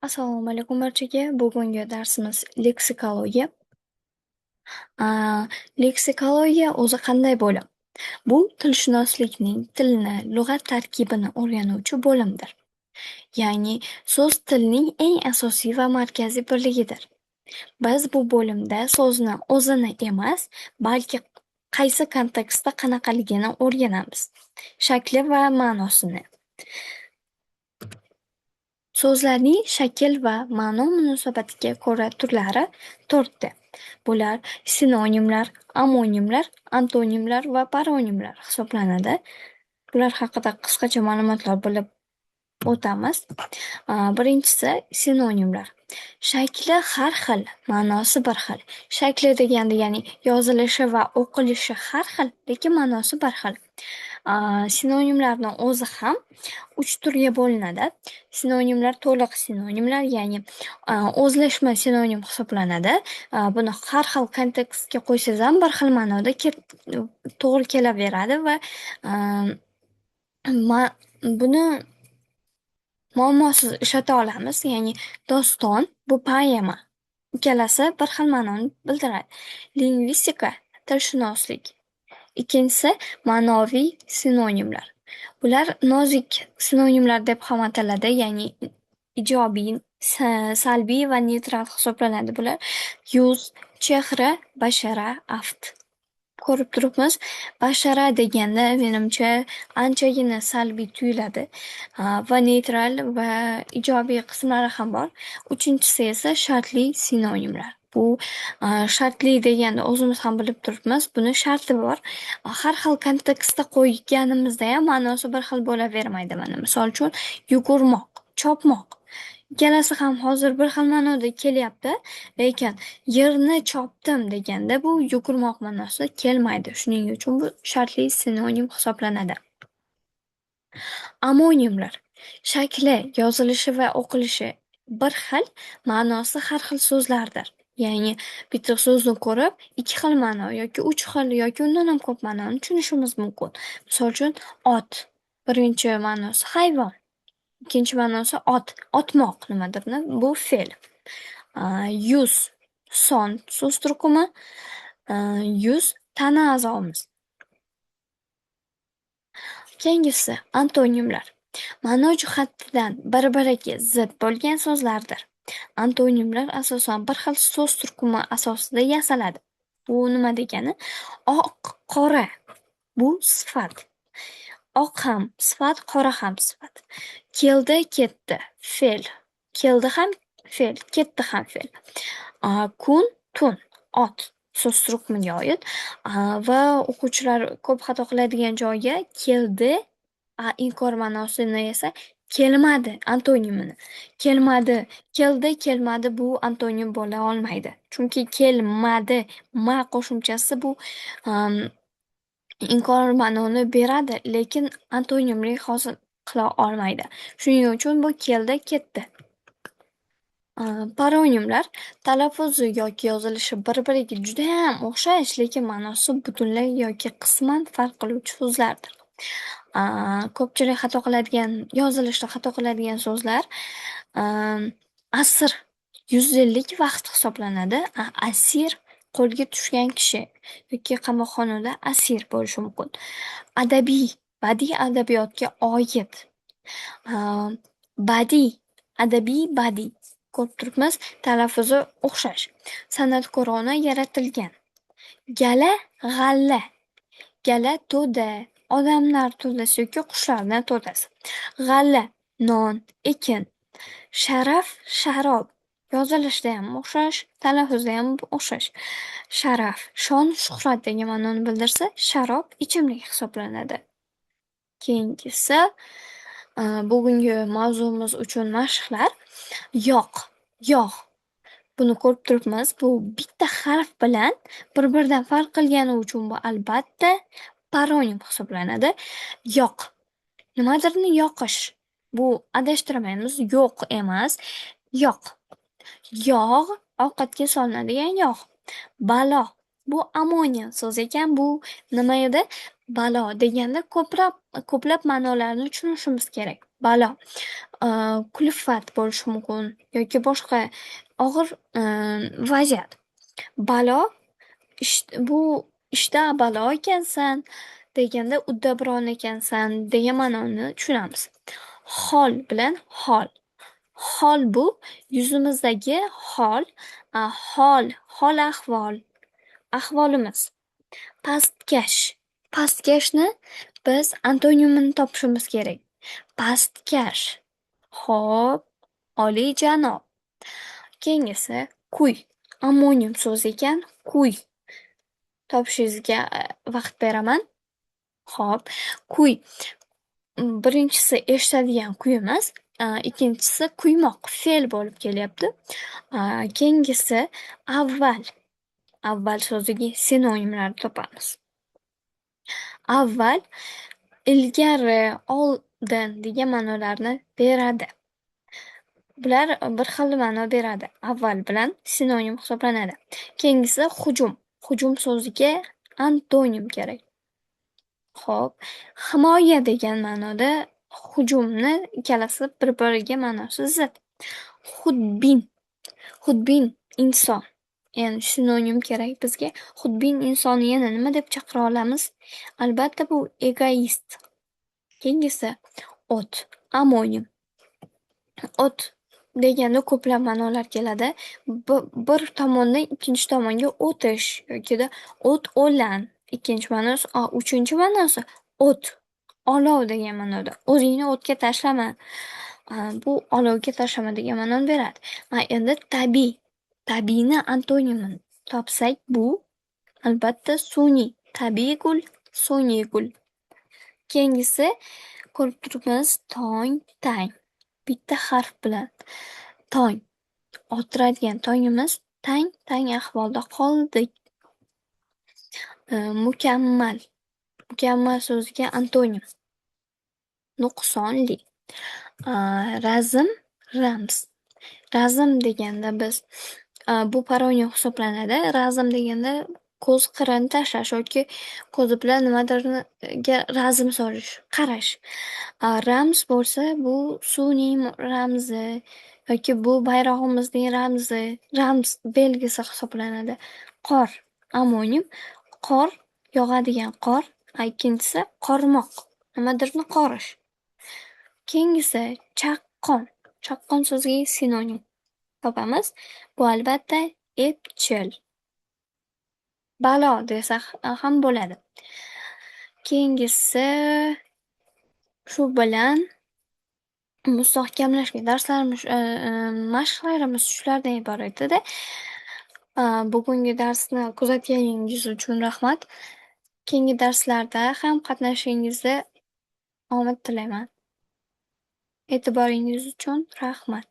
Assalomu alaykum barchaga. Bugungi darsimiz leksikologiya. A, Leksikologiya o'zi qanday bo'lim? Bu tilshunoslikning tilni, lug'at tarkibini o'rganuvchi bo'limdir. Ya'ni so'z tilning eng asosiy va markaziy birligidir. Biz bu bo'limda so'zni o'zini emas, balki qaysi kontekstda qanaqaligini o'rganamiz. Shakli va ma'nosini. So'zlarning shakl va ma'no munosabatiga ko'ra turlari to'rtta. Bular sinonimlar, amonimlar, antonimlar va paronimlar hisoblanadi. Bular haqida qisqacha ma'lumotlar bilib o'tamiz. Birinchisi sinonimlar. Shakli har xil, ma'nosi bir xil. Shakli deganda ya'ni yozilishi va o'qilishi har xil, lekin ma'nosi bir xil. Sinonimlarning o'zi ham 3 turga bo'linadi. Sinonimlar to'liq sinonimlar, ya'ni o'zlashma sinonim hisoblanadi. Buni har xil kontekstga qo'ysangiz ham bir xil ma'noda to'g'ri kelaveradi va buni muammosiz ishlata olamiz. Ya'ni doston bu poema. Ikkalasi bir xil ma'noni bildiradi. Lingvistika tilshunoslik. Ikkinchisi ma'noviy sinonimlar. Bular nozik sinonimlar deb ham ataladi, ya'ni ijobiy, salbiy va neytral hisoblanadi bular. Yuz, chehra, bashara, aft. Ko'rib turibmiz, bashara deganda menimcha anchagina salbiy tuyuladi va neytral va ijobiy qismlari ham bor. Uchinchisi esa shartli sinonimlar. Bu shartli deganda o'zimiz ham bilib turibmiz, buni sharti bor. Har xil kontekstda qo'yganimizda ham ma'nosi bir xil bo'lavermaydi. Mana misol uchun yugurmoq, chopmoq. Ikkalasi ham hozir bir xil ma'noda kelyapti, lekin yerni chopdim deganda bu yugurmoq ma'nosida kelmaydi. Shuning uchun bu shartli sinonim hisoblanadi. Amonimlar. Shakli, yozilishi va o'qilishi bir xil, ma'nosi har xil so'zlardir. Ya'ni bitta so'zni ko'rib, ikki xil ma'no yoki uch xil yoki undan ham ko'p ma'noni tushunishimiz mumkin. Misol uchun ot. Birinchi ma'nosi hayvon. Ikkinchi ma'nosi ot. Otmoq nimadirni? Bu fe'l. Yuz son so'z turkumi. Yuz tana a'zomiz. Keyingisi antonimlar. Ma'no jihatidan bir-biriga zid bo'lgan so'zlardir. Antonimlar asosan bir xil so'z turkumi asosida yasaladi. Bu nima degani? Oq, qora. Bu sifat. Oq ham sifat, qora ham sifat. Keldi, ketdi. Fe'l. Keldi ham fe'l, ketdi ham fe'l. Kun, tun, ot. So'z turkumiga oid. Va o'quvchilar ko'p xato qiladigan joyi keldi, inkor ma'nosini esa kelmadi antonimini. Kelmadi, keldi, kelmadi bu antonim bo'la olmaydi. Chunki kelmadi ma qo'shimchasi bu inkor ma'noni beradi, lekin antonimlik hosil qila olmaydi. Shuning uchun bu keldi, ketdi. Paronimlar talaffuzi yoki yozilishi bir-biriga juda ham o'xshash, lekin ma'nosi butunlay yoki qisman farq qiluvchi so'zlardir. Ko'pchilik xato qiladigan, yozilishda xato qiladigan so'zlar asr, 100 yillik vaqt hisoblanadi. Asir qo'lga tushgan kishi yoki qamoqxonada asir bo'lishi mumkin. Adabiy, badiiy adabiyotga oid. Badiiy, adabiy, badiiy. Ko'rib turibmiz, talaffuzi o'xshash. San'atkorona yaratilgan. Gala, g'alla. Gala to'da, odamlar to'dasi yoki qushlardan to'dasi. G'alla, non, ekin. Sharaf, sharob. Yozilishda ham o'xshash, talaffuzda ham o'xshash. Sharaf, shon, shuhrat degan ma'noni bildirsa, sharob ichimlik hisoblanadi. Keyingisi, bugungi mavzumiz uchun mashqlar. Yoq, yog'. Buni ko'rib turibmiz. Bu bitta harf bilan bir-biridan farq qilgani uchun bu albatta paronim hisoblanadi. Yoq. Nimadirni yoqish. Bu adashtirmaymiz. Yo'q emas. Yoq. Yog' ovqatga solinadigan yog'. Balo. Bu amoniya so'z ekan. Bu nima edi? Balo deganda ko'plab ma'nolarni tushunishimiz kerak. Balo, kulfat bo'lishi mumkin yoki boshqa og'ir vaziyat. Balo bu ishda balo ekansan deganda uddaburon ekansan degan ma'noni tushunamiz. Hol bilan hol. Hol bu yuzimizdagi hol, hol ahvol, ahvolimiz. Pastkash. Pastkashni biz antonimini topishimiz kerak. Pastkash. Xo'p, oliyjanob. Keyingisi kuy. Ammonim so'zi ekan, kuy. Topishingizga vaqt beraman. Xo'p, kuy. Birinchisi eshitadigan kuyimiz, ikkinchisi kuymoq, fe'l bo'lib kelyapti. Keyingisi avval. Avval so'ziga sinonimlarni topamiz. Avval, ilgari, oldin degan ma'nolarni beradi. Bular bir xil ma'no beradi. Avval bilan sinonim hisoblanadi. Keyingisi hujum. Hujum so'ziga antonim kerak. Xo'p, himoya degan ma'noda hujumni ikkalasi bir-biriga ma'nosi zid. Xudbin. Xudbin inson. Ya'ni sinonim kerak bizga. Xudbin insonni yana nima deb chaqira olamiz? Albatta bu egoist. Keyingisi o't. Amonim. O't deganda ko'plab ma'nolar keladi. Bir tomondan ikkinchi tomonga o'tish yokida o't-o'lan. Ikkinchi ma'nosi, uchinchi ma'nosi o't, olov degan ma'noda. O'zingni o'tga tashlama. Bu olovga tashlama degan ma'noni beradi. Endi tabiiy. Tabiiyni antonimini topsak bu albatta sun'iy. Tabiiy gul, sun'iy gul. Keyingisi ko'rib turibmiz tong, tang. Bitta harf bilan tong. Otiradigan tongimiz tang, tang ahvolda qoldik. Mukammal. Mukammal so'ziga antonim. Nuqsonli. Razm, ramz. Razm deganda biz bu paronim hisoblanadi. Razm deganda ko'z qirini tashlash yoki ko'zi bilan nimadirga razm solish, qarash. Ramz bo'lsa bu suvning ramzi yoki bu bayrog'imizning ramzi, ramz belgisi hisoblanadi. Qor, amonim, qor, yog'adigan qor. Ikkinchisi qormoq, nimadirni qorish. Keyingisi chaqqon. Chaqqon so'ziga sinonim topamiz. Bu albatta epchil. Balo desak ham bo'ladi. Keyingisi shu bilan mustahkamlashgan darslarimiz, mashqlarimiz shulardan iborat edi. Bugungi darsni kuzatganingiz uchun rahmat. Keyingi darslarda ham qatnashishingizga omad tilayman. E'tiboringiz uchun rahmat.